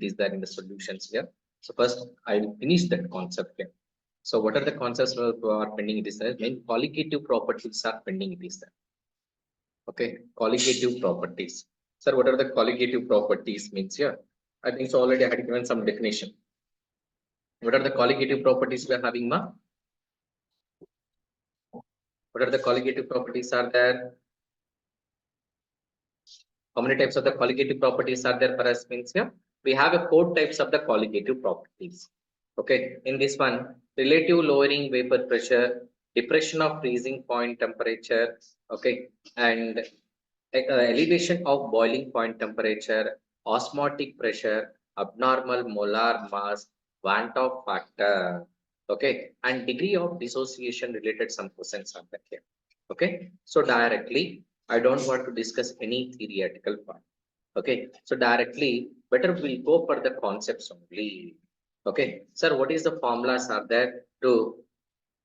it is there in the solutions here. So first I'll finish that concept here. So what are the concepts are pending? It is there. Main colligative properties are pending. It is there. Okay, colligative properties. Sir, what are the colligative properties means here? I think so already I had given some definition. What are the colligative properties we are having, ma? What are the colligative properties are there? How many types of the colligative properties are there for us means here? We have a 4 types of the colligative properties. Okay, in this one, relative lowering vapor pressure, depression of freezing point temperature, okay, and elevation of boiling point temperature, osmotic pressure, abnormal molar mass, Van Hoff factor, okay, and degree of dissociation related some questions are there here. Okay, so directly, I don't want to discuss any theoretical part. Okay, so directly, better we'll go for the concepts only. Okay, sir, what is the formulas are there to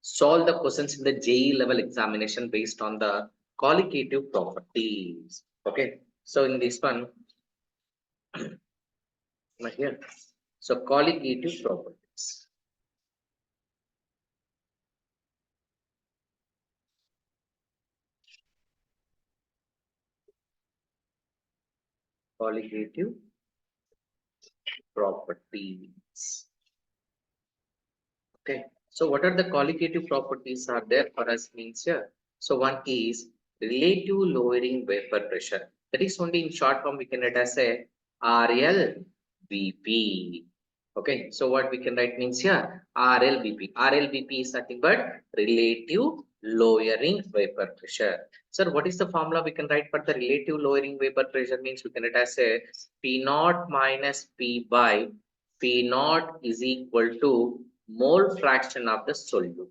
solve the questions in the JEE level examination based on the colligative properties? Okay, so in this one, here, so colligative properties. Colligative properties. Okay, so what are the colligative properties are there for us means here? So one is relative lowering vapor pressure. That is only in short form we can write as a RLVP. Okay, so what we can write means here RLVP. RLVP is nothing but relative lowering vapor pressure. Sir, what is the formula we can write for the relative lowering vapor pressure means we can write as a P naught minus P by P naught is equal to mole fraction of the solute.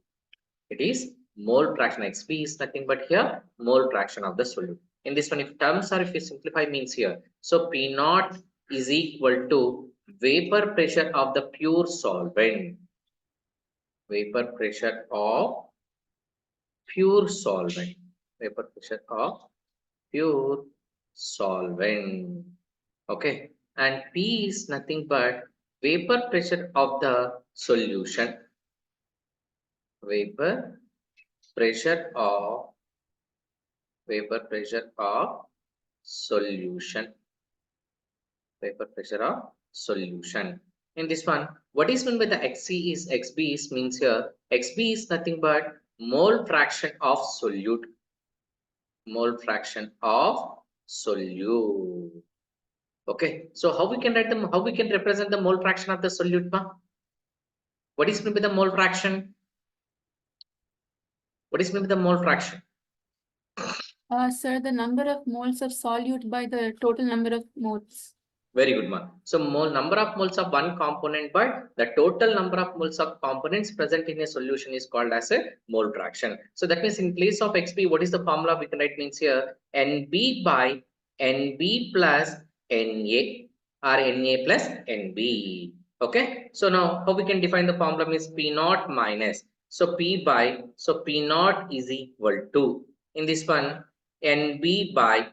It is mole fraction. XP is nothing but here mole fraction of the solute. In this one, if terms are, if you simplify means here, so P naught is equal to vapor pressure of the pure solvent. Vapor pressure of pure solvent. Vapor pressure of pure solvent. Okay, and P is nothing but vapor pressure of the solution. Vapor pressure of solution. Vapor pressure of solution. In this one, what is meant by the XC is XB is means here XB is nothing but mole fraction of solute. Mole fraction of solute. Okay, so how we can write them? How we can represent the mole fraction of the solute, ma? What is meant by the mole fraction? What is meant by the mole fraction? Sir, the number of moles of solute by the total number of moles. Very good, man. So number of moles of one component, but the total number of moles of components present in a solution is called as a mole fraction. So that means in place of XP, what is the formula we can write means here? NB by NB plus NA or NA plus NB. Okay. So now how we can define the formula is P naught minus. So P by, so P naught is equal to, in this one, NB by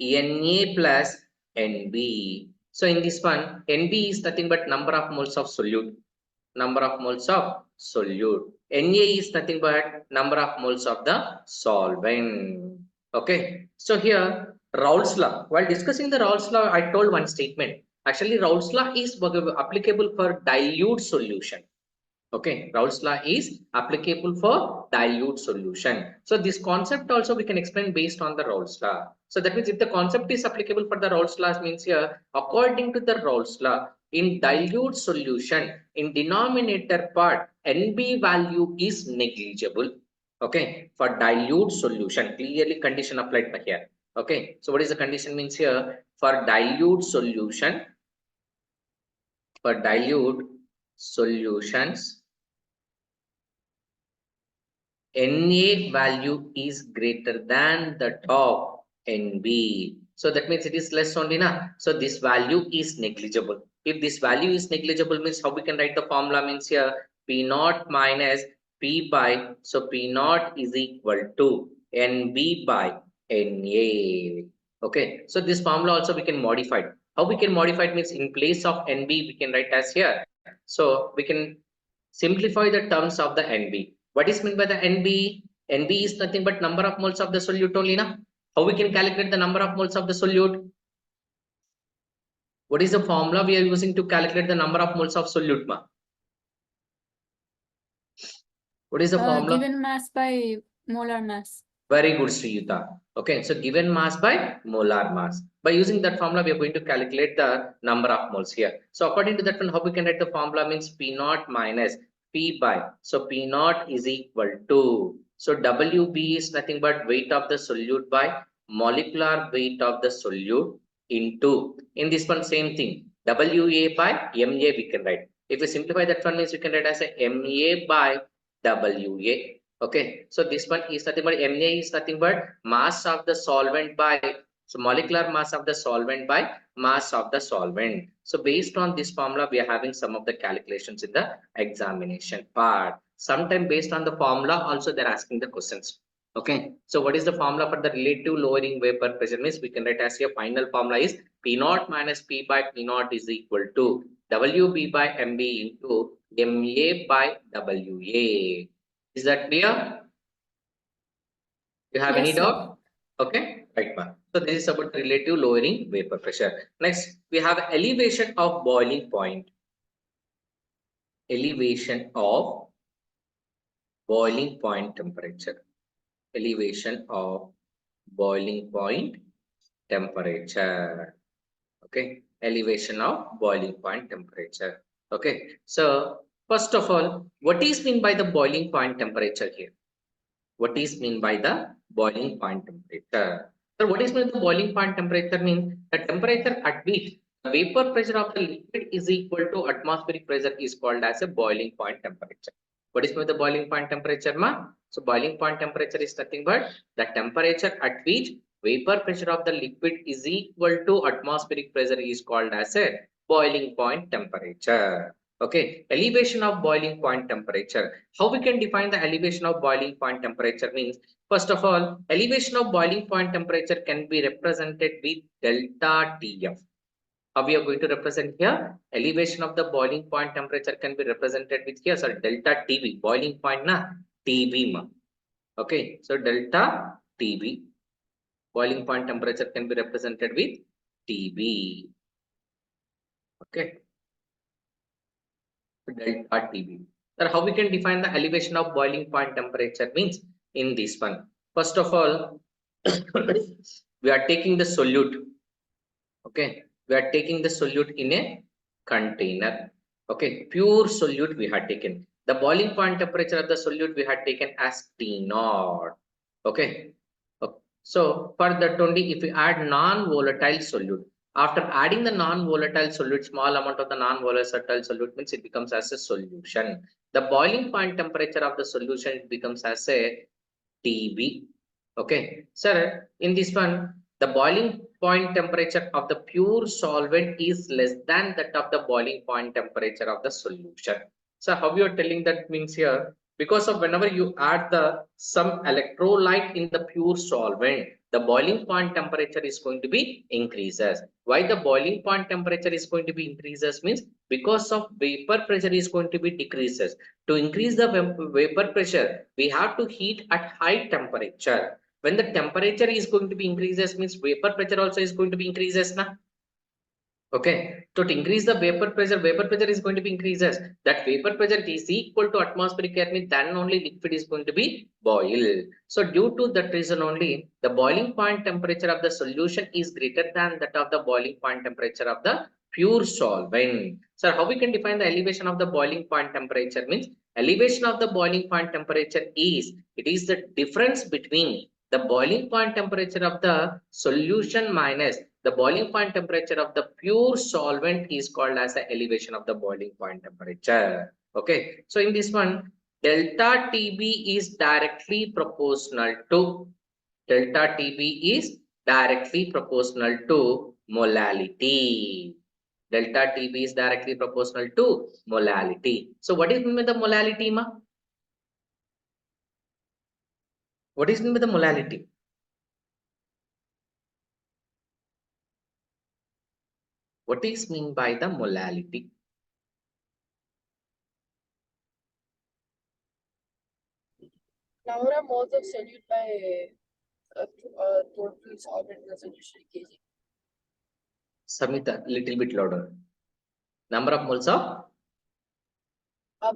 NA plus NB. So in this one, NB is nothing but number of moles of solute. Number of moles of solute. Na is nothing but number of moles of the solvent. Okay. So here, Raoult's law. While discussing the Raoult's law, I told one statement. Actually, Raoult's law is applicable for dilute solution. Okay, Raoult's law is applicable for dilute solution. So this concept also we can explain based on the Raoult's law. So that means if the concept is applicable for the Raoult's law means here, according to the Raoult's law, in dilute solution, in denominator part, NB value is negligible. Okay, for dilute solution, clearly condition applied by here. Okay, so what is the condition means here? For dilute solution, for dilute solutions, Na value is greater than the top NB. So that means it is less only now. So this value is negligible. If this value is negligible means how we can write the formula means here P naught minus P by, so P naught is equal to NB by Na. Okay, so this formula also we can modify. How we can modify it means in place of NB we can write as here. So we can simplify the terms of the NB. What is meant by the NB? NB is nothing but number of moles of the solute only, na? How we can calculate the number of moles of the solute? What is the formula we are using to calculate the number of moles of solute, ma? What is the formula? Given mass by molar mass. Very good, Sriyuta. Okay, so given mass by molar mass. By using that formula, we are going to calculate the number of moles here. So according to that one, how we can write the formula means P naught minus P by. So P naught is equal to. So WB is nothing but weight of the solute by molecular weight of the solute into. In this one, same thing. WA by MA we can write. If we simplify that one means we can write as a MA by WA. Okay, so this one is nothing but MA is nothing but mass of the solvent by, so molecular mass of the solvent by mass of the solvent. So based on this formula, we are having some of the calculations in the examination part. Sometime based on the formula, also they're asking the questions. Okay, so what is the formula for the relative lowering vapor pressure means we can write as your final formula is P naught minus P by P naught is equal to WB by MB into MA by WA. Is that clear? You have any Yes, sir. doubt? Okay, right, ma'am. So this is about relative lowering vapor pressure. Next, we have elevation of boiling point. Elevation of boiling point temperature. Elevation of boiling point temperature. Okay, elevation of boiling point temperature. Okay, so first of all, what is mean by the boiling point temperature here? What is mean by the boiling point temperature? So what is mean the boiling point temperature means the temperature at which the vapor pressure of the liquid is equal to atmospheric pressure is called as a boiling point temperature. What is mean the boiling point temperature, ma? So boiling point temperature is nothing but the temperature at which vapor pressure of the liquid is equal to atmospheric pressure is called as a boiling point temperature. Okay, elevation of boiling point temperature. How we can define the elevation of boiling point temperature means, first of all, elevation of boiling point temperature can be represented with delta TF. How we are going to represent here? Elevation of the boiling point temperature can be represented with here, so delta TB, boiling point na TB ma. Okay, so delta TB, boiling point temperature can be represented with TB. Okay. Delta TB. Sir, how we can define the elevation of boiling point temperature means in this one. First of all, we are taking the solute. Okay, we are taking the solute in a container. Okay, pure solute we had taken. The boiling point temperature of the solute we had taken as T naught. Okay. So for that only, if we add non-volatile solute, after adding the non-volatile solute, small amount of the non-volatile solute means it becomes as a solution. The boiling point temperature of the solution becomes as a TB. Okay, sir, in this one, the boiling point temperature of the pure solvent is less than that of the boiling point temperature of the solution. So how you are telling that means here, because of whenever you add the some electrolyte in the pure solvent, the boiling point temperature is going to be increases. Why the boiling point temperature is going to be increases means because of vapor pressure is going to be decreases. To increase the vapor pressure, we have to heat at high temperature. When the temperature is going to be increases means vapor pressure also is going to be increases na. Okay, so to increase the vapor pressure is going to be increases. That vapor pressure is equal to atmospheric air means then only liquid is going to be boiled. So due to that reason only, the boiling point temperature of the solution is greater than that of the boiling point temperature of the pure solvent. So how we can define the elevation of the boiling point temperature means elevation of the boiling point temperature is, it is the difference between the boiling point temperature of the solution minus the boiling point temperature of the pure solvent is called as the elevation of the boiling point temperature. Okay, so in this one, delta TB is directly proportional to molality. Delta TB is directly proportional to molality. So what is mean by the molality, ma? What is mean by the molality? What is mean by the molality? Number of moles of solute by total solvent resolution kg. Samita, little bit louder. Number of moles of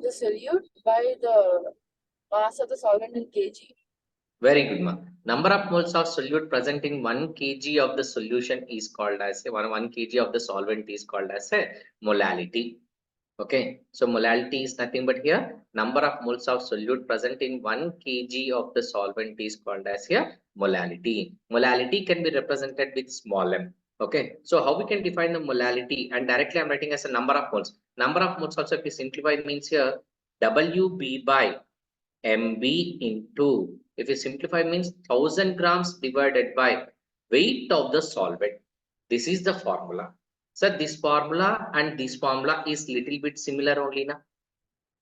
the solute by the mass of the solvent in kg. Very good, ma. Number of moles of solute present in 1 kg of the solution is called as a 1 kg of the solvent is called as a molality. Okay, so molality is nothing but here number of moles of solute present in 1 kg of the solvent is called as here molality. Molality can be represented with small m. Okay, so how we can define the molality, and directly I'm writing as a number of moles. Number of moles also, if we simplify, means here WB by MB into, if you simplify, means 1000 grams divided by weight of the solvent. This is the formula. So this formula and this formula is little bit similar only now.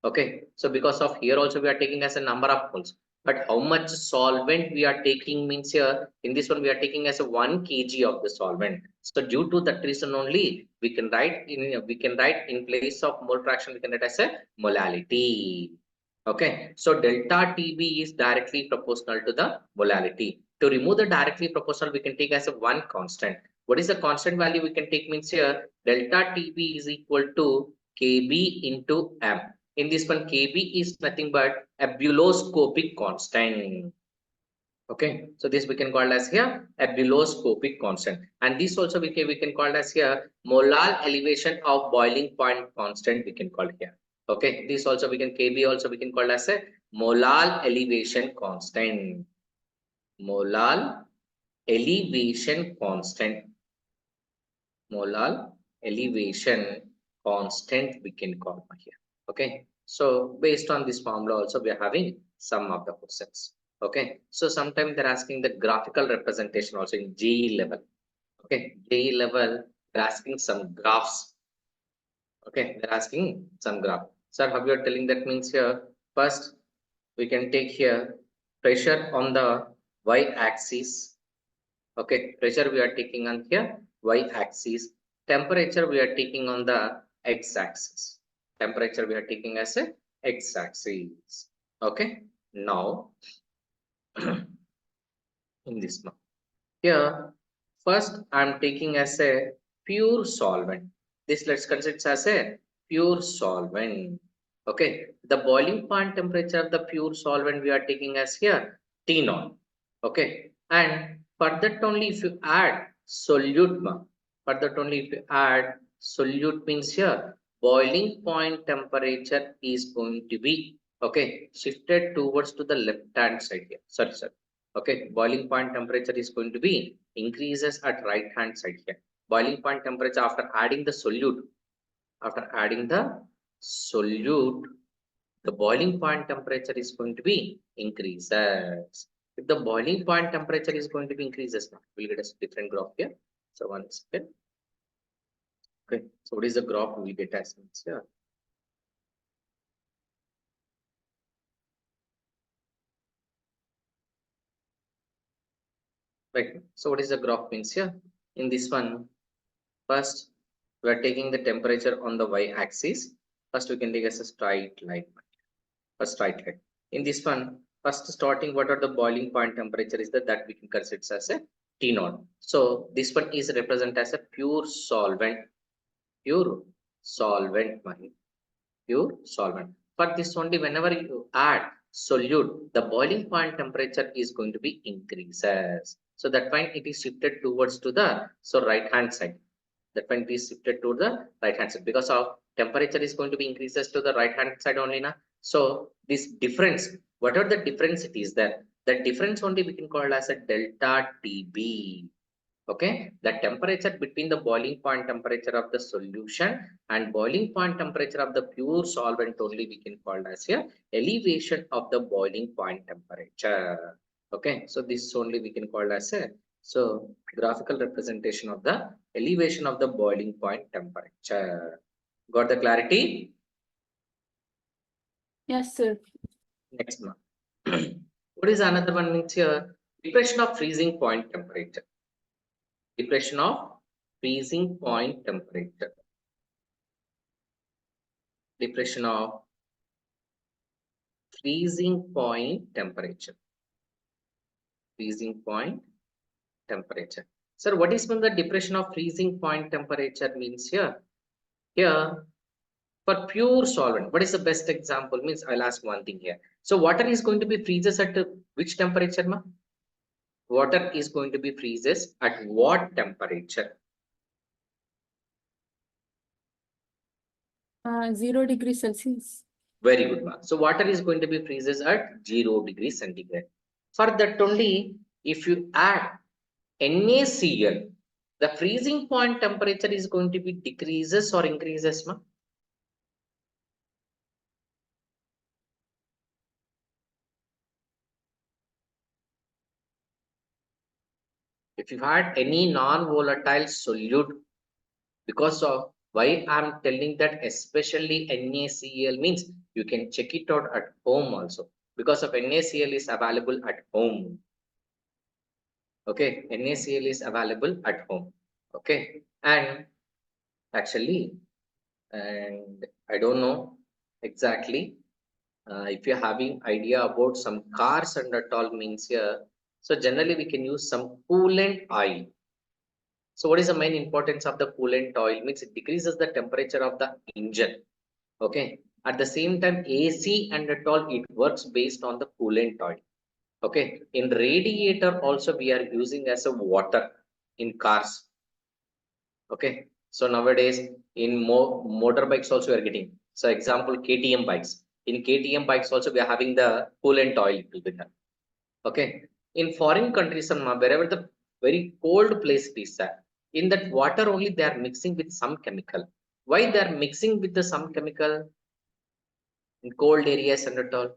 Okay, so because of here also we are taking as a number of moles, but how much solvent we are taking means here in this one we are taking as a 1 kg of the solvent. So due to that reason only we can write in place of mole fraction we can write as a molality. Okay, so delta TB is directly proportional to the molality. To remove the directly proportional, we can take as a one constant. What is the constant value we can take means here delta TB is equal to KB into M. In this one, KB is nothing but a buloscopic constant. Okay, so this we can call as here a buloscopic constant, and this also we can call as here molar elevation of boiling point constant we can call here. Okay, this also we can KB also we can call as a molar elevation constant. Molar elevation constant. Molar elevation constant we can call here. Okay, so based on this formula also we are having some of the questions. Okay, so sometimes they're asking the graphical representation also in JEE level. Okay, JEE level they're asking some graphs. Okay, they're asking some graph. Sir, how you're telling that means here first we can take here pressure on the y-axis. Okay, pressure we are taking on here y-axis. Temperature we are taking on the x-axis. Temperature we are taking as a x-axis. Okay, now in this one here first I'm taking as a pure solvent. This let's consider it as a pure solvent. Okay, the boiling point temperature of the pure solvent we are taking as here T0. Okay, and for that only if you add solute, for that only if you add solute means here boiling point temperature is going to be okay shifted towards to the left hand side here. Sorry, sir. Okay, boiling point temperature is going to be increases at right hand side here. Boiling point temperature after adding the solute, the boiling point temperature is going to be increases. If the boiling point temperature is going to be increases, now we'll get a different graph here. So one second. Okay, so what is the graph we will get as here? Right. So what is the graph means here? In this one, first we are taking the temperature on the y-axis. First we can take as a straight line. A straight line. In this one, first starting what are the boiling point temperature is that we can consider as a T0. So this one is represented as a pure solvent. Pure solvent. For this only whenever you add solute, the boiling point temperature is going to be increases. So that point it is shifted towards to the right hand side. That point is shifted to the right hand side because of temperature is going to be increases to the right hand side only now. So this difference, what are the difference it is there? The difference only we can call as a delta TB. Okay, the temperature between the boiling point temperature of the solution and boiling point temperature of the pure solvent only we can call as a elevation of the boiling point temperature. Okay, so this only we can call as a graphical representation of the elevation of the boiling point temperature. Got the clarity? Yes, sir. Next one. What is another one means here? Depression of freezing point temperature. Depression of freezing point temperature. Depression of freezing point temperature. Freezing point temperature. Sir, what is when the depression of freezing point temperature means here? Here, for pure solvent, what is the best example? Means I'll ask one thing here. So water is going to be freezes at which temperature, ma? Water is going to be freezes at what temperature? 0 degrees Celsius. Very good, ma. So water is going to be freezes at 0 degrees centigrade. For that only, if you add NaCl, the freezing point temperature is going to be decreases or increases, ma? If you had any non-volatile solute, because of why I'm telling that, especially NaCl means you can check it out at home also, because of NaCl is available at home. Okay, NaCl is available at home. Okay, and actually, and I don't know exactly if you're having idea about some cars and at all means here. So generally we can use some coolant oil. So what is the main importance of the coolant oil? Means it decreases the temperature of the engine. Okay. At the same time, AC and at all, it works based on the coolant oil. Okay. In radiator also we are using as a water in cars. Okay. So nowadays in motorbikes also we are getting. So example KTM bikes. In KTM bikes also we are having the coolant oil with them. Okay. In foreign countries, wherever the very cold place it is, in that water only they are mixing with some chemical. Why they are mixing with the some chemical in cold areas and at all?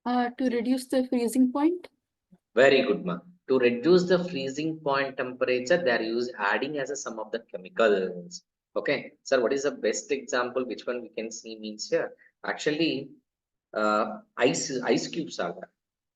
To reduce the freezing point. Very good, ma. To reduce the freezing point temperature, they are adding as a some of the chemicals. Okay, sir, what is the best example? Which one we can see means here? Actually, ice cubes are there.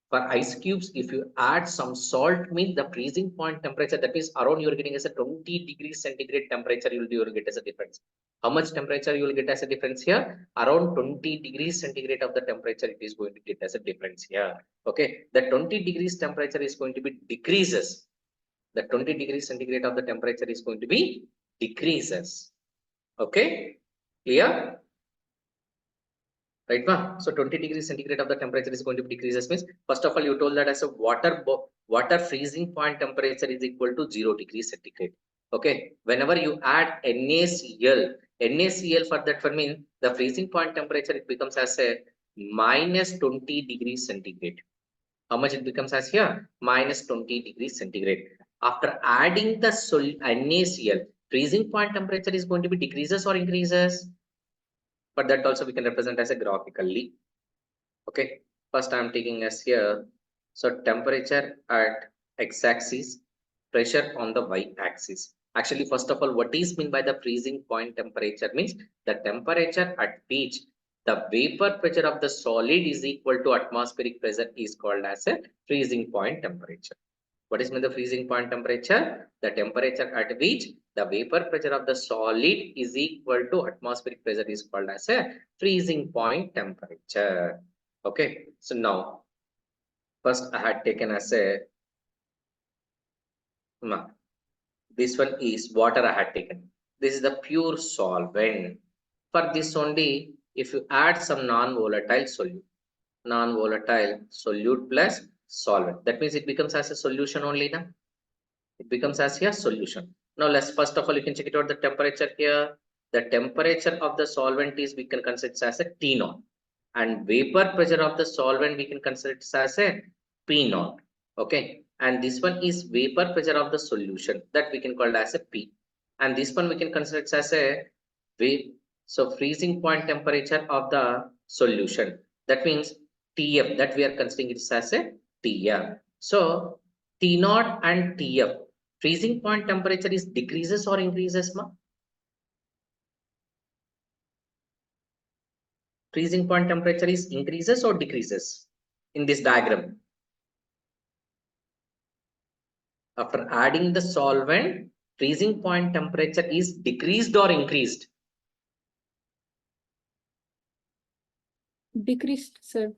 For ice cubes, if you add some salt, means the freezing point temperature, that means around you're getting as a 20 degrees centigrade temperature, you'll get as a difference. How much temperature you will get as a difference here? Around 20 degrees centigrade of the temperature it is going to get as a difference here. Okay, the 20 degrees temperature is going to be decreases. The 20 degrees centigrade of the temperature is going to be decreases. Okay, clear? Right, ma? So 20 degrees centigrade of the temperature is going to be decreases means, first of all, you told that as a water freezing point temperature is equal to 0 degrees centigrade. Okay, whenever you add NaCl for that for mean the freezing point temperature it becomes as a minus 20 degrees centigrade. How much it becomes as here? Minus 20 degrees centigrade. After adding the NaCl, freezing point temperature is going to be decreases or increases? But that also we can represent as a graphically. Okay, first I'm taking as here. So temperature at x-axis, pressure on the y-axis. Actually, first of all, what is meant by the freezing point temperature means the temperature at which the vapor pressure of the solid is equal to atmospheric pressure is called as a freezing point temperature. What is mean the freezing point temperature? The temperature at which the vapor pressure of the solid is equal to atmospheric pressure is called as a freezing point temperature. Okay, so now first I had taken as a this one is water I had taken. This is the pure solvent. For this only, if you add some non-volatile solute plus solvent, that means it becomes as a solution only now. It becomes as a solution. Now let's first of all you can check it out the temperature here. The temperature of the solvent is we can consider it as a T naught, and vapor pressure of the solvent we can consider it as a P naught. Okay, and this one is vapor pressure of the solution that we can call it as a P, and this one we can consider it as a so freezing point temperature of the solution, that means TF, that we are considering it as a TF. So T naught and TF, freezing point temperature is decreases or increases, ma? Freezing point temperature is increases or decreases in this diagram? After adding the solvent, freezing point temperature is decreased or increased? Decreased, sir.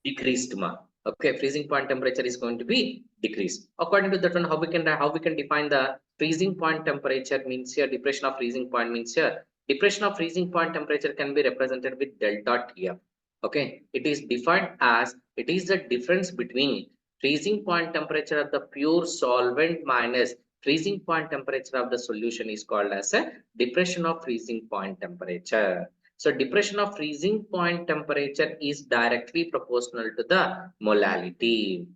Decreased, ma. Okay, freezing point temperature is going to be decreased. According to that one, how we can define the freezing point temperature means here, depression of freezing point means here. Depression of freezing point temperature can be represented with delta TF. Okay, it is defined as it is the difference between freezing point temperature of the pure solvent minus freezing point temperature of the solution is called as a depression of freezing point temperature. So depression of freezing point temperature is directly proportional to the molality.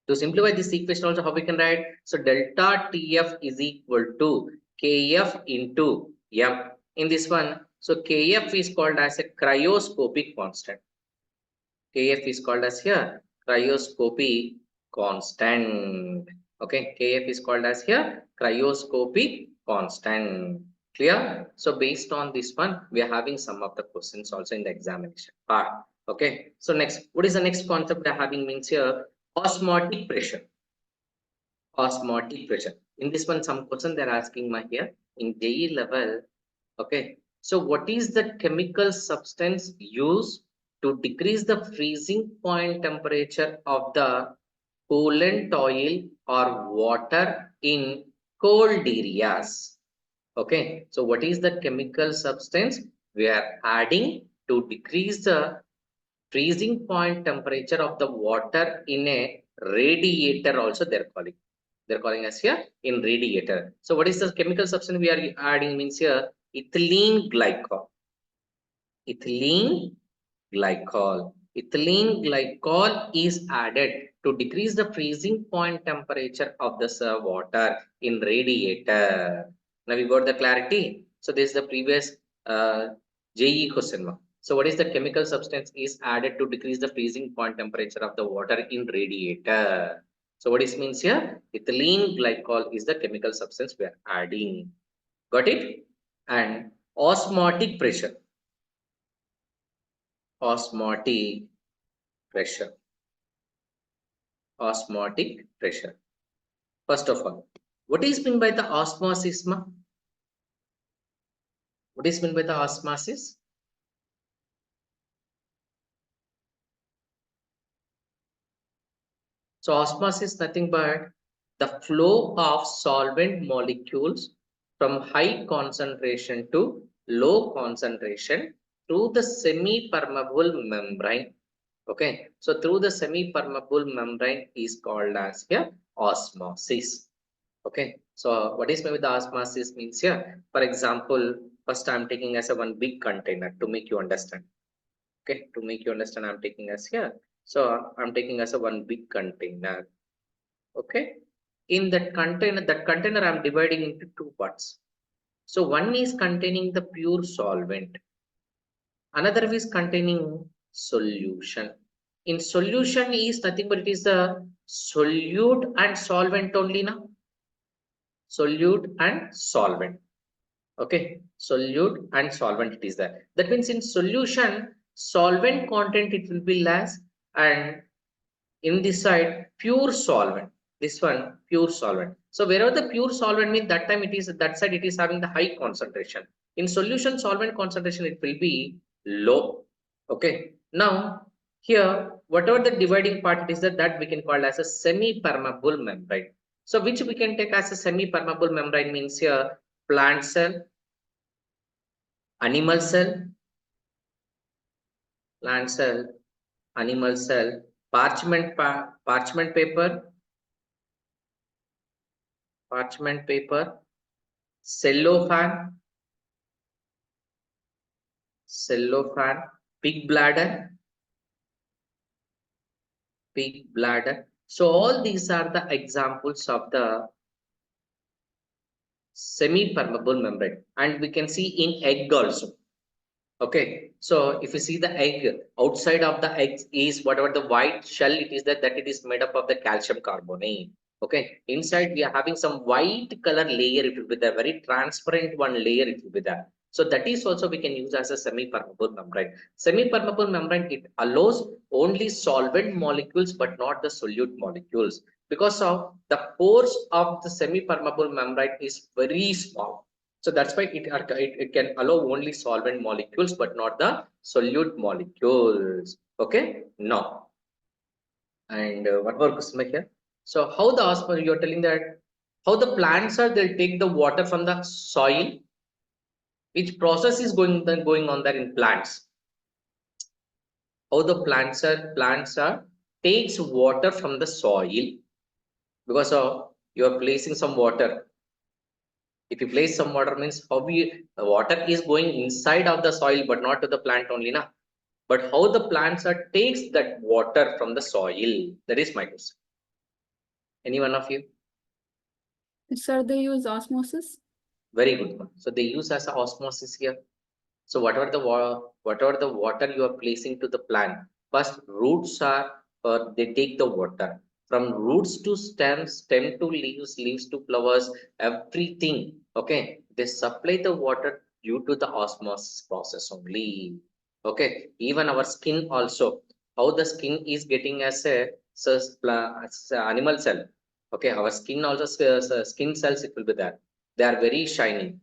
To simplify this equation also, how we can write? So delta TF is equal to KF into M. In this one, so KF is called as a cryoscopic constant. KF is called as here cryoscopic constant. Okay, KF is called as here cryoscopic constant. Clear? So based on this one, we are having some of the questions also in the examination part. Okay. So next, what is the next concept we are having means here? Osmotic pressure. Osmotic pressure. In this one, some question they're asking my here in JEE level. Okay. So what is the chemical substance used to decrease the freezing point temperature of the coolant oil or water in cold areas? Okay, so what is the chemical substance we are adding to decrease the freezing point temperature of the water in a radiator also they're calling us here in radiator. So what is the chemical substance we are adding means here ethylene glycol. Ethylene glycol. Ethylene glycol is added to decrease the freezing point temperature of the water in radiator. Now we got the clarity. So this is the previous JEE question. So what is the chemical substance is added to decrease the freezing point temperature of the water in radiator? So what it means here? Ethylene glycol is the chemical substance we are adding. Got it? And osmotic pressure. Osmotic pressure. Osmotic pressure. First of all, what is meant by the osmosis? What is meant by the osmosis? So osmosis is nothing but the flow of solvent molecules from high concentration to low concentration through the semi-permeable membrane. Okay, so through the semi-permeable membrane is called as here osmosis. Okay, so what is meant with the osmosis means here? For example, first I'm taking as a one big container to make you understand. Okay, to make you understand, I'm taking as here. So I'm taking as a one big container. Okay, in that container I'm dividing into two parts. So one is containing the pure solvent, another is containing solution. In solution is nothing but it is the solute and solvent only now. Solute and solvent. Okay, solute and solvent it is there. That means in solution, solvent content it will be less, and in this side pure solvent, this one pure solvent. So wherever the pure solvent means that time it is that side it is having the high concentration. In solution solvent concentration it will be low. Okay, now here whatever the dividing part it is that we can call as a semi-permeable membrane. So which we can take as a semi-permeable membrane means here plant cell, animal cell, plant cell, animal cell, parchment paper, cellophane, pig bladder, So all these are the examples of the semi-permeable membrane, and we can see in egg also. Okay, so if you see the egg, outside of the egg is whatever the white shell it is that it is made up of the calcium carbonate. Okay, inside we are having some white color layer, it will be there, very transparent one layer it will be there. So that is also we can use as a semi-permeable membrane. Semi-permeable membrane, it allows only solvent molecules but not the solute molecules. because of the pores of the semi-permeable membrane is very small. So that's why it can allow only solvent molecules, but not the solute molecules. Okay, now, and what more question here? So how the osmosis, you're telling that how the plants are, they'll take the water from the soil, which process is going on there in plants? How the plants are takes water from the soil, because of you're placing some water. If you place some water means how the water is going inside of the soil, but not to the plant only, na. But how the plants are takes that water from the soil? That is my question. Any one of you? Sir, they use osmosis. Very good one. So they use as a osmosis here. So whatever the water you are placing to the plant, first roots are, they take the water from roots to stems, stem to leaves, leaves to flowers, everything. Okay, they supply the water due to the osmosis process only. Okay, even our skin also, how the skin is getting as a animal cell. Okay, our skin also skin cells, it will be there. They are very shiny.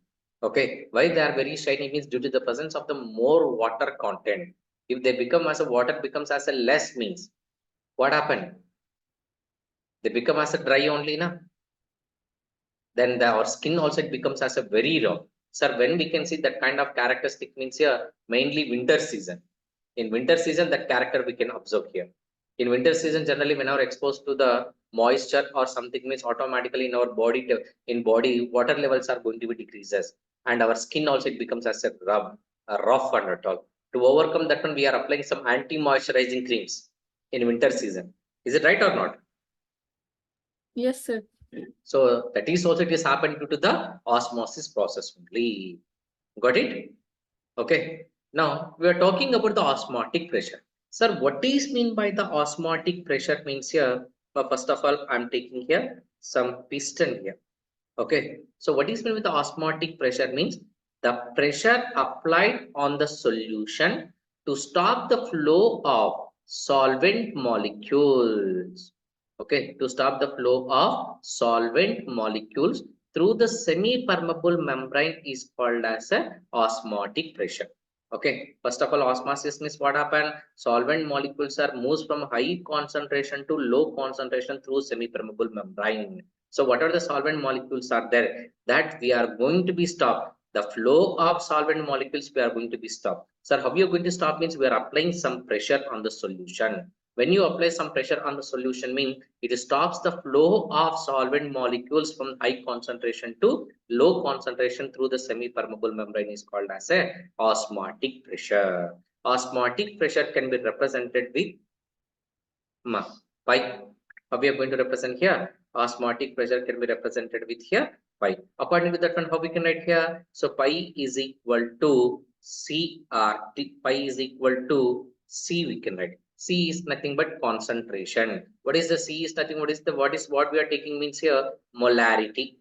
Okay, why they are very shiny means due to the presence of the more water content. If they become as a water becomes as a less means, what happened? They become as a dry only, na. Then our skin also it becomes as a very raw. Sir, when we can see that kind of characteristic means here, mainly winter season. In winter season, that character we can observe here. In winter season, generally when are exposed to the moisture or something means automatically in our body, water levels are going to be decreases, and our skin also it becomes as a rough and at all. To overcome that one, we are applying some anti-moisturizing creams in winter season. Is it right or not? Yes, sir. So that is also it is happened due to the osmosis process only. Got it? Okay. Now we are talking about the osmotic pressure. Sir, what is mean by the osmotic pressure means here? First of all, I'm taking here some piston here. Okay. So what is mean with the osmotic pressure means the pressure applied on the solution to stop the flow of solvent molecules. Okay, to stop the flow of solvent molecules through the semi-permeable membrane is called as a osmotic pressure. Okay, first of all, osmosis means what happened? Solvent molecules are moves from high concentration to low concentration through semi-permeable membrane. So whatever the solvent molecules are there, that we are going to be stopped. The flow of solvent molecules we are going to be stopped. Sir, how you are going to stop means we are applying some pressure on the solution. When you apply some pressure on the solution means it stops the flow of solvent molecules from high concentration to low concentration through the semi-permeable membrane is called as a osmotic pressure. Osmotic pressure can be represented with pi. How we are going to represent here? Osmotic pressure can be represented with here pi. According to that one, how we can write here? So pi is equal to CRT. Pi is equal to C we can write. C is nothing but concentration. What is the C is nothing? What we are taking means here molarity.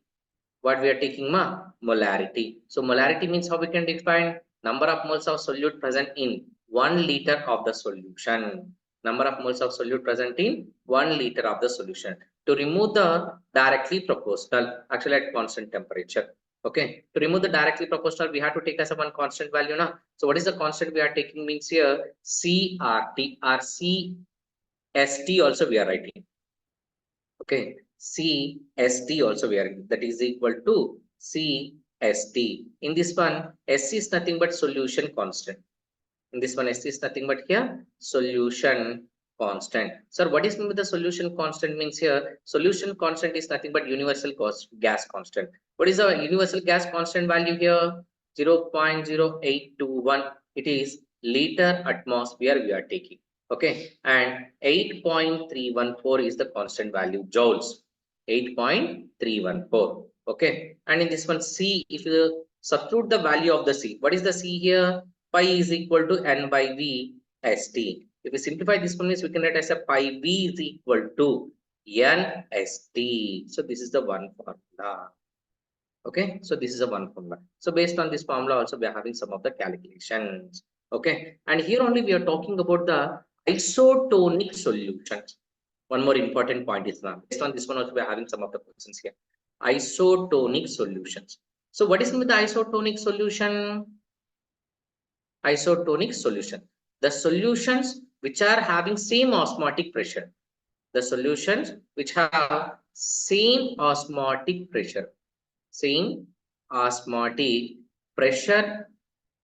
What we are taking molarity. So molarity means how we can define number of moles of solute present in 1 liter of the solution. Number of moles of solute present in 1 liter of the solution. To remove the directly proportional, actually at constant temperature. Okay, to remove the directly proportional, we have to take as a one constant value now. So what is the constant we are taking means here CRT or CST also we are writing. Okay, CST also we are, that is equal to CST. In this one, S is nothing but solution constant. In this one, S is nothing but here solution constant. Sir, what is meant with the solution constant means here? Solution constant is nothing but universal gas constant. What is the universal gas constant value here? 0.0821. It is liter atmosphere we are taking. Okay, and 8.314 is the constant value joules. 8.314. Okay, and in this one C, if you substitute the value of the C, what is the C here? Pi is equal to N by V ST. If we simplify this one means we can write as a pi V is equal to N ST. So this is the one formula. Okay, so this is a one formula. So based on this formula also we are having some of the calculations. Okay, and here only we are talking about the isotonic solutions. One more important point is now, based on this one also we are having some of the questions here. Isotonic solutions. So what is the isotonic solution? Isotonic solution. The solutions which are having same osmotic pressure. The solutions which have same osmotic pressure. Same osmotic pressure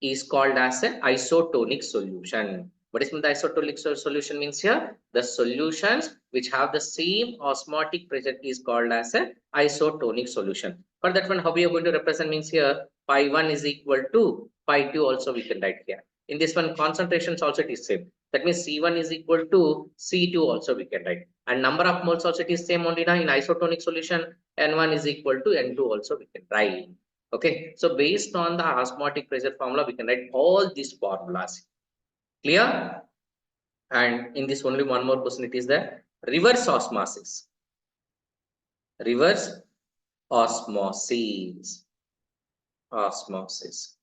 is called as an isotonic solution. What is the isotonic solution means here? The solutions which have the same osmotic pressure is called as an isotonic solution. For that one, how we are going to represent means here, pi 1 is equal to pi 2 also we can write here. In this one, concentrations also it is same. That means C1 is equal to C2 also we can write. And number of moles also it is same only now in isotonic solution. N1 is equal to N2 also we can write. Okay, so based on the osmotic pressure formula, we can write all these formulas. Clear? And in this only one more question, it is the reverse osmosis. Reverse osmosis. Osmosis.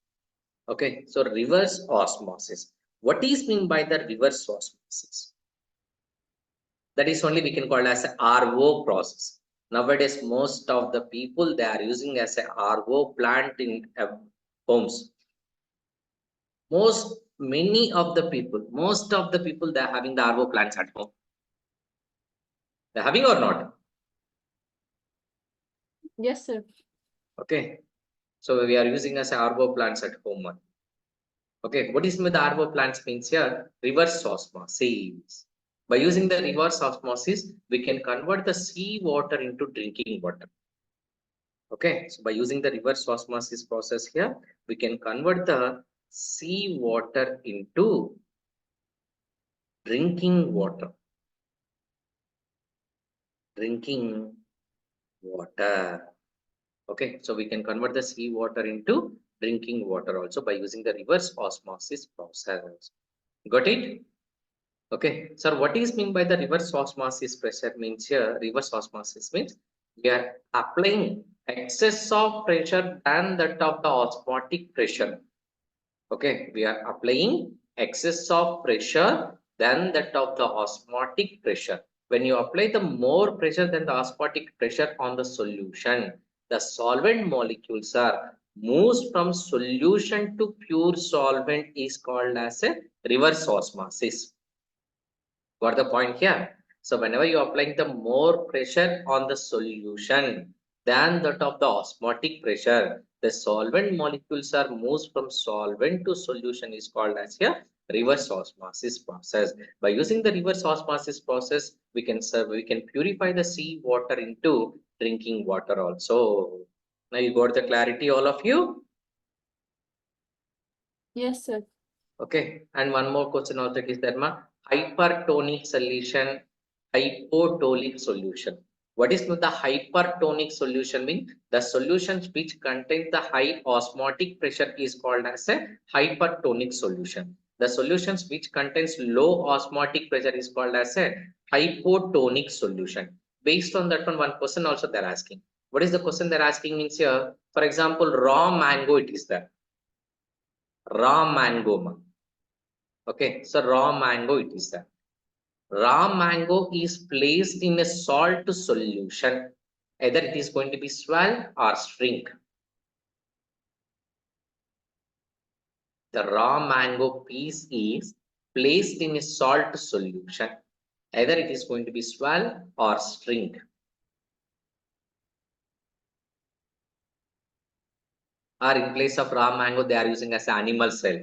Okay, so reverse osmosis. What is mean by the reverse osmosis? That is only we can call as a RO process. Nowadays, most of the people they are using as a RO plant in homes. Most of the people they are having the RO plants at home. They're having or not? Yes, sir. Okay, so we are using as a RO plants at home. Okay, what is the RO plants means here? Reverse osmosis. By using the reverse osmosis, we can convert the sea water into drinking water. Okay, so by using the reverse osmosis process here, we can convert the sea water into drinking water. Drinking water. Okay, so we can convert the sea water into drinking water also by using the reverse osmosis process. Got it? Okay, sir, what is mean by the reverse osmosis pressure means here? Reverse osmosis means we are applying excess of pressure than that of the osmotic pressure. Okay, we are applying excess of pressure than that of the osmotic pressure. When you apply the more pressure than the osmotic pressure on the solution, the solvent molecules are moves from solution to pure solvent is called as a reverse osmosis. Got the point here? So whenever you are applying the more pressure on the solution than that of the osmotic pressure, the solvent molecules are moves from solvent to solution is called as a reverse osmosis process. By using the reverse osmosis process, we can purify the sea water into drinking water also. Now you got the clarity, all of you? Yes, sir. Okay, and one more question also is that hypertonic solution, hypotonic solution. What is the hypertonic solution mean? The solutions which contain the high osmotic pressure is called as a hypertonic solution. The solutions which contains low osmotic pressure is called as a hypotonic solution. Based on that one question also they're asking. What is the question they're asking means here? For example, raw mango it is there. Raw mango. Okay, so raw mango it is there. Raw mango is placed in a salt solution. Either it is going to be swell or shrink. The raw mango piece is placed in a salt solution. Either it is going to be swell or shrink. Or in place of raw mango, they are using as animal cell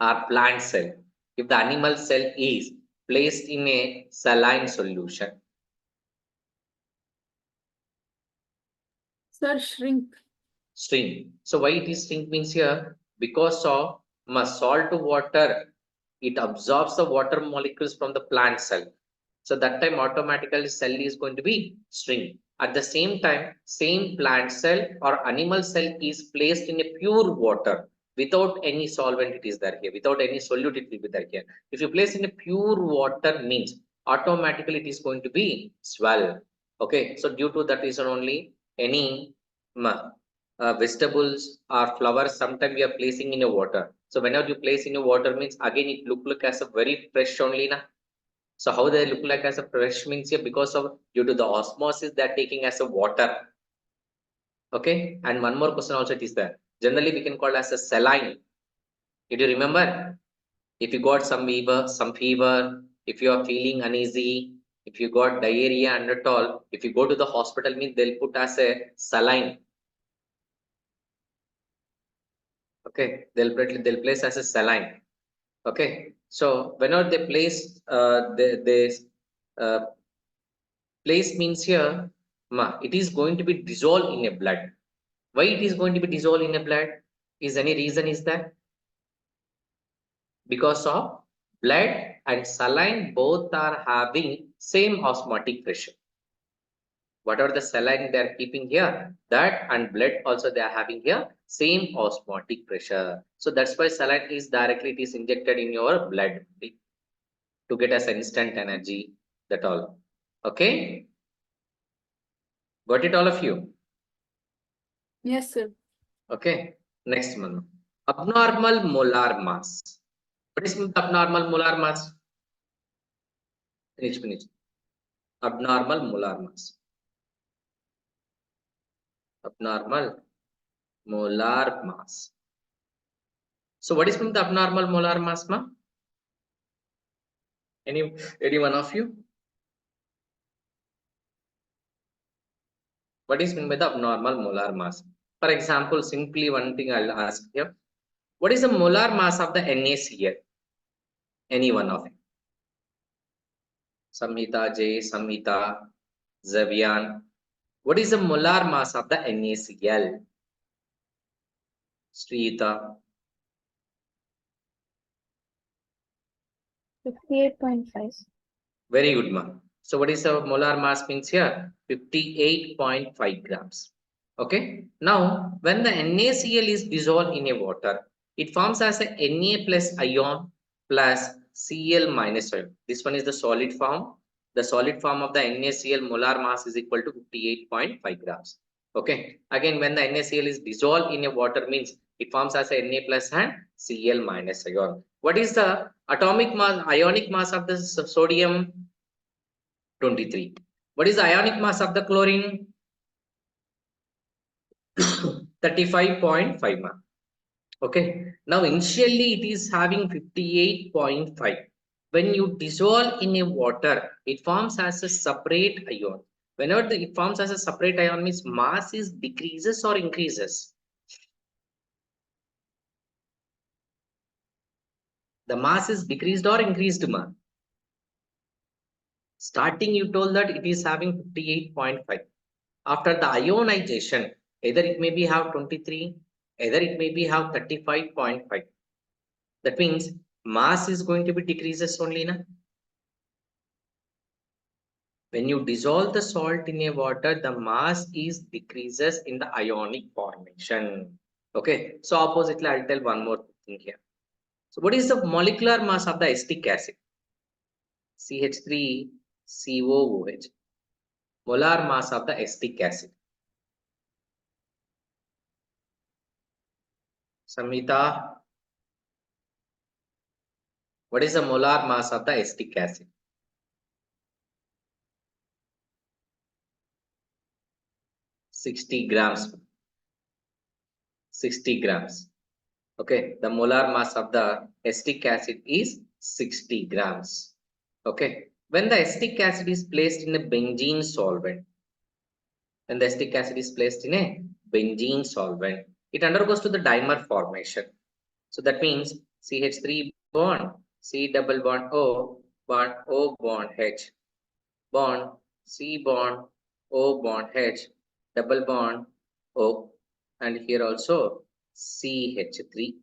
or plant cell. If the animal cell is placed in a saline solution. Sir, shrink. Shrink. So why it is shrink means here? Because of salt water, it absorbs the water molecules from the plant cell. So that time automatically cell is going to be shrink. At the same time, same plant cell or animal cell is placed in a pure water without any solvent it is there here, without any solute it will be there here. If you place in a pure water means automatically it is going to be swell. Okay, so due to that reason only any vegetables or flowers sometimes we are placing in a water. So whenever you place in a water means again it look as a very fresh only na. So how they look like as a fresh means here, because of due to the osmosis they are taking as a water. Okay, and one more question also it is there. Generally we can call as a saline. Did you remember? If you got some fever, if you are feeling uneasy, if you got diarrhea and at all, if you go to the hospital, means they'll put as a saline. Okay, they'll place as a saline. Okay, so whenever they place place means here, it is going to be dissolved in a blood. Why it is going to be dissolved in a blood? Is any reason is that? Because of blood and saline both are having same osmotic pressure. Whatever the saline they are keeping here, that and blood also they are having here same osmotic pressure. So that's why saline is directly it is injected in your blood to get us instant energy. That all. Okay, got it all of you? Yes, sir. Okay, next one. Abnormal molar mass. What is abnormal molar mass? Finish. Abnormal molar mass. Abnormal molar mass. So what is the abnormal molar mass, ma? Any one of you? What is meant by the abnormal molar mass? For example, simply one thing I'll ask here. What is the molar mass of the NaCl? Any one of you? Samhita, J, Samhita, Zavian. What is the molar mass of the NaCl? Srita. 58.5. Very good, ma. So what is the molar mass means here? 58.5 grams. Okay. Now, when the NaCl is dissolved in a water, it forms as a Na plus ion plus Cl minus ion. This one is the solid form. The solid form of the NaCl molar mass is equal to 58.5 grams. Okay. Again, when the NaCl is dissolved in a water means it forms as a Na plus and Cl minus ion. What is the atomic mass, ionic mass of the sodium? 23. What is the ionic mass of the chlorine? 35.5. Okay. Now initially it is having 58.5. When you dissolve in a water, it forms as a separate ion. Whenever it forms as a separate ion means mass is decreases or increases. The mass is decreased or increased, ma. Starting you told that it is having 58.5. After the ionization, either it may be have 23, either it may be have 35.5. That means mass is going to be decreases only, na? When you dissolve the salt in a water, the mass is decreases in the ionic formation. Okay, so oppositely, I'll tell one more thing here. So what is the molecular mass of the acetic acid? CH3COOH. Molar mass of the acetic acid. Samhita, what is the molar mass of the acetic acid? 60 grams. 60 grams. Okay, the molar mass of the acetic acid is 60 grams. Okay, when the acetic acid is placed in a benzene solvent, when the acetic acid is placed in a benzene solvent, it undergoes to the dimer formation. So that means CH3 bond, C double bond O bond H, bond C bond O bond H, double bond O, and here also CH3.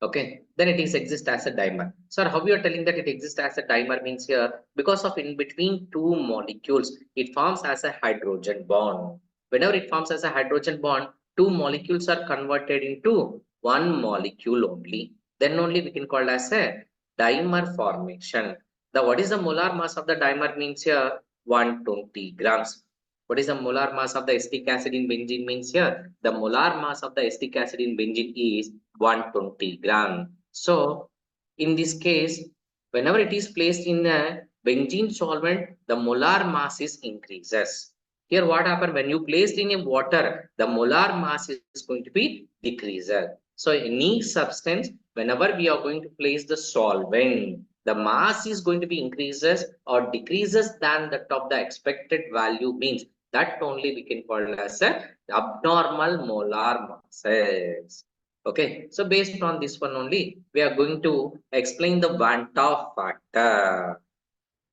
Okay, then it is exist as a dimer. Sir, how you are telling that it exists as a dimer means here, because of in between two molecules, it forms as a hydrogen bond. Whenever it forms as a hydrogen bond, two molecules are converted into one molecule only. Then only we can call as a dimer formation. The what is the molar mass of the dimer means here? 120 grams. What is the molar mass of the acetic acid in benzene means here? The molar mass of the acetic acid in benzene is 120 gram. So in this case, whenever it is placed in a benzene solvent, the molar mass is increases. Here what happened, when you placed in a water, the molar mass is going to be decreases. So any substance, whenever we are going to place the solvent, the mass is going to be increases or decreases than that of the expected value, means that only we can call as a abnormal molar masses. Okay, so based on this one only, we are going to explain the Van 't Hoff factor.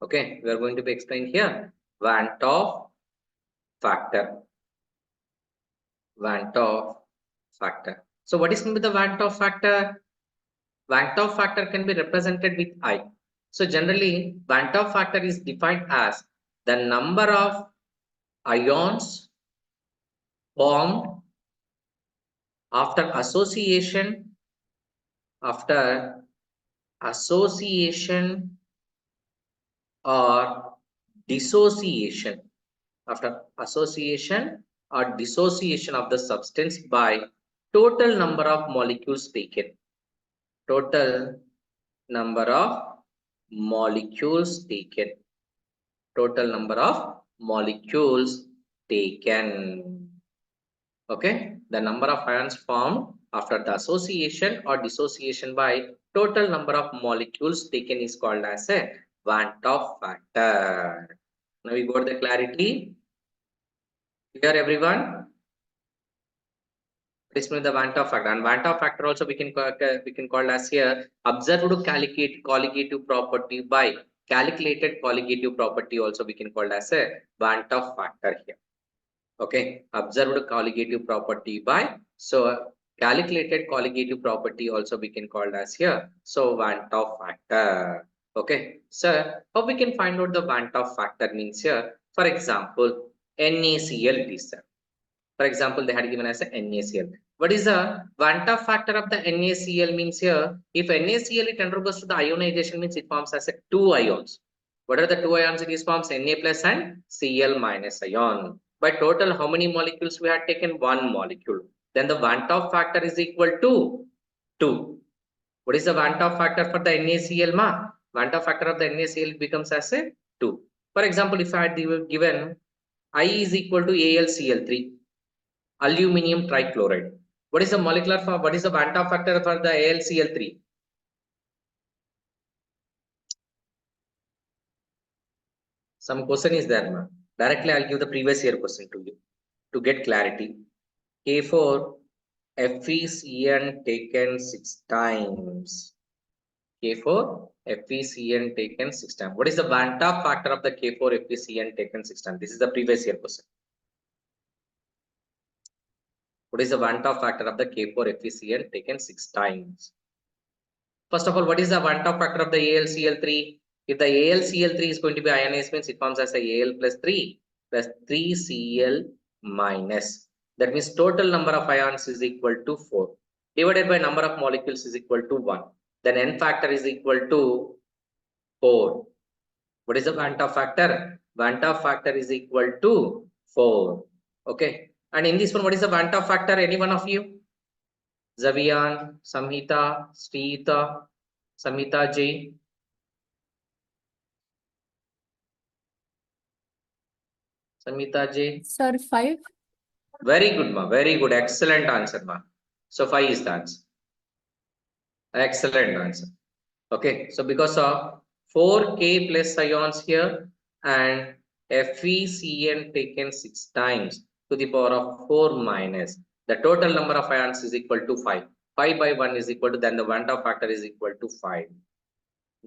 Okay, we are going to be explained here Van 't Hoff factor. Van 't Hoff factor. So what is meant by the Van 't Hoff factor? Van 't Hoff factor can be represented with I. So generally, Van 't Hoff factor is defined as the number of ions formed after association or dissociation, after association or dissociation of the substance by total number of molecules taken. Total number of molecules taken. Total number of molecules taken. Okay, the number of ions formed after the association or dissociation by total number of molecules taken is called as a Van 't Hoff factor. Now we got the clarity. Clear, everyone? This means the Van 't Hoff factor, and Van 't Hoff factor also we can call as here observed colligative property by calculated colligative property, also we can call as a Van 't Hoff factor here. Okay, observed colligative property by, so calculated colligative property also we can call as here, so Van 't Hoff factor. Okay, so how we can find out the Van 't Hoff factor means here, for example, NaCl is. For example, they had given as a NaCl. What is the Van 't Hoff factor of the NaCl means here? If NaCl it undergoes to the ionization, means it forms as a two ions. What are the two ions it is forms? Na plus and Cl minus ion. By total, how many molecules we had taken? One molecule. Then the Van 't Hoff factor is equal to 2. What is the Van 't Hoff factor for the NaCl ma? Van 't Hoff factor of the NaCl becomes as a 2. For example, if I had given I is equal to AlCl3. Aluminium trichloride. What is the molecular for? What is the Van 't Hoff factor for the AlCl3? Some question is there, ma. Directly, I'll give the previous year question to you to get clarity. K4 FeCN taken 6 times. K4 FeCN taken 6 times. What is the Van 't Hoff factor of the K4 FeCN taken 6 times? This is the previous year question. What is the Van 't Hoff factor of the K4 FeCN taken 6 times? First of all, what is the Van 't Hoff factor of the AlCl3? If the AlCl3 is going to be ionized, means it forms as a Al plus 3 plus 3Cl minus. That means total number of ions is equal to 4 divided by number of molecules is equal to 1. Then N factor is equal to 4. What is the Van 't Hoff factor? Van 't Hoff factor is equal to 4. Okay. And in this one, what is the Van 't Hoff factor? Any one of you? Zavian, Samhita, Srita, Samhita J. Samhita J. Sir, 5. Very good, ma. Very good. Excellent answer, ma. So 5 is the answer. Excellent answer. Okay. So because of 4K plus ions here and FeCN taken 6 times to the power of 4 minus, the total number of ions is equal to 5. 5 by 1 is equal to, then the Van 't Hoff factor is equal to 5.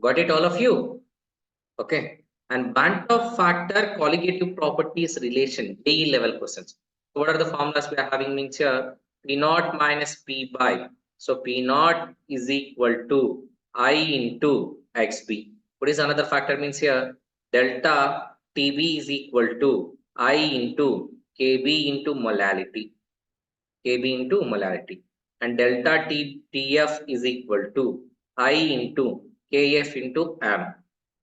Got it, all of you? Okay. And Van 't Hoff factor colligative properties relation, JEE level questions. So what are the formulas we are having means here? P naught minus P by. So P naught is equal to I into XB. What is another factor means here? Delta TB is equal to I into KB into molality. KB into molality. And delta TF is equal to I into KF into AM.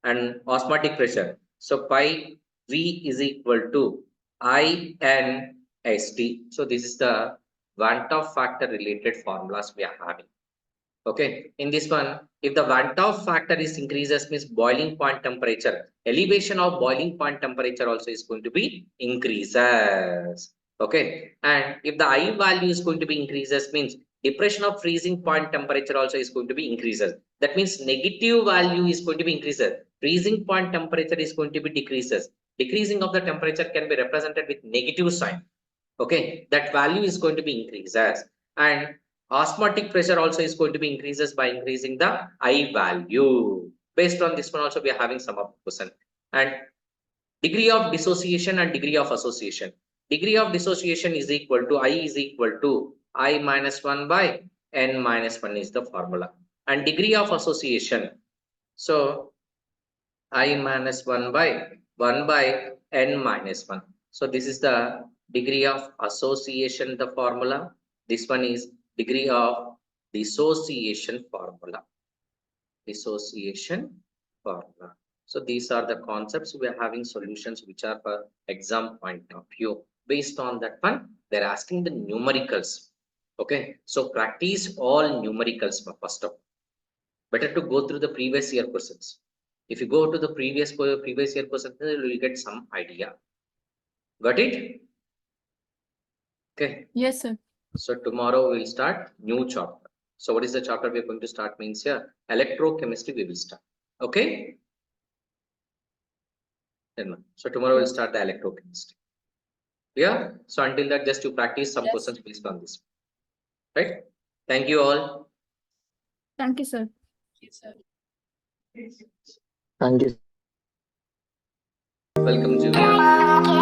And osmotic pressure. So pi V is equal to INST. So this is the Van 't Hoff factor related formulas we are having. Okay, in this one, if the Van't-Hoff factor is increases means boiling point temperature, elevation of boiling point temperature also is going to be increases. Okay, and if the I value is going to be increases means depression of freezing point temperature also is going to be increases. That means negative value is going to be increases. Freezing point temperature is going to be decreases. Decreasing of the temperature can be represented with negative sign. Okay, that value is going to be increases, and osmotic pressure also is going to be increases by increasing the I value. Based on this one also we are having some of question. And degree of dissociation and degree of association. Degree of dissociation is equal to I is equal to I minus 1 by N minus 1 is the formula. And degree of association, so I minus 1 by N minus 1. So this is the degree of association, the formula. This one is degree of dissociation formula. Dissociation formula. So these are the concepts. We are having solutions which are for exam point of view. Based on that one, they're asking the numericals. Okay, so practice all numericals first of all. Better to go through the previous year questions. If you go to the previous year questions, you will get some idea. Got it? Okay. Yes, sir. So tomorrow we will start new chapter. So what is the chapter we are going to start means here? Electrochemistry we will start. Okay. So tomorrow we'll start the electrochemistry. Yeah. So until that, just to practice some questions based on this. Right. Thank you all. Thank you, sir. Thank you. Welcome, Julia.